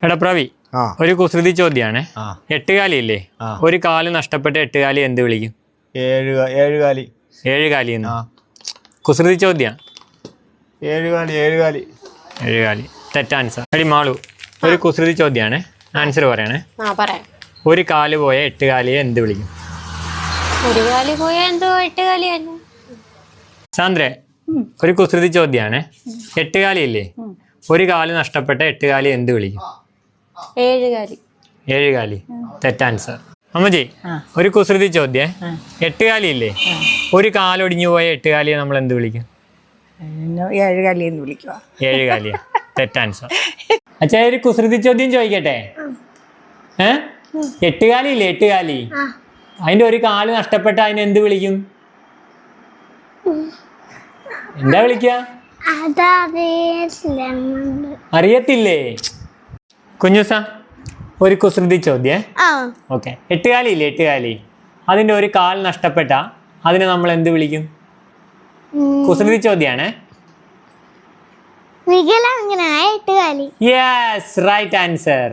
എടാ പ്രവി, ഒരു കുസൃതി ചോദ്യമാണ്. എട്ടുകാലി ഇല്ലേ, ഒരു കാല് നഷ്ടപ്പെട്ട എട്ടുകാലി എന്ത് വിളിക്കും? ഏഴുകാലി. ഏഴുകാലി. കുസൃതി ചോദ്യം. ഏഴുകാലി. തെറ്റ് ആൻസർ. അടി മാളു, ഒരു കുസൃതി ചോദ്യമാണ്, ആൻസർ പറയണേ. ഒരു കാല് പോയ എട്ടുകാലിയെ എന്ത് വിളിക്കും? ഒരു കാലി പോയ എന്തോ എട്ടുകാലിയല്ല. സാന്ദ്രേ, ഒരു കുസൃതി ചോദ്യമാണ്. എട്ടുകാലി ഇല്ലേ, ഒരു കാല് നഷ്ടപ്പെട്ട എട്ടുകാലി എന്ത് വിളിക്കും? ഏഴുകാലി. ഏഴുകാലി. തെറ്റ് ആൻസർ. അമ്മജി, ഒരു കുസൃതി ചോദ്യം. എട്ടുകാലി ഇല്ലേ, ഒരു കാലൊടിഞ്ഞു പോയ എട്ടുകാലിയെ നമ്മൾ എന്ത് വിളിക്കും? ഏഴുകാലി എന്ന് വിളിക്കുക. ഏഴുകാലിയ. തെറ്റ് ആൻസർ. അച്ഛാ, ഒരു കുസൃതി ചോദ്യം ചോദിക്കട്ടെ. എട്ടുകാലി ഇല്ലേ, എട്ടുകാലി, അതിന്റെ ഒരു കാല് നഷ്ടപ്പെട്ട അതിനെ എന്ത് വിളിക്കും? എന്താ വിളിക്ക? അറിയത്തില്ലേ? കുഞ്ഞുസ, ഒരു കുസൃതി ചോദ്യം. ഓക്കെ. എട്ടുകാലി ഇല്ലേ, എട്ടുകാലി, അതിന്റെ ഒരു കാൽ നഷ്ടപ്പെട്ട അതിനെ നമ്മൾ എന്ത് വിളിക്കും? കുസൃതി ചോദ്യാണ്. വികലാംഗനായ എട്ടുകാലി. Yes, right answer.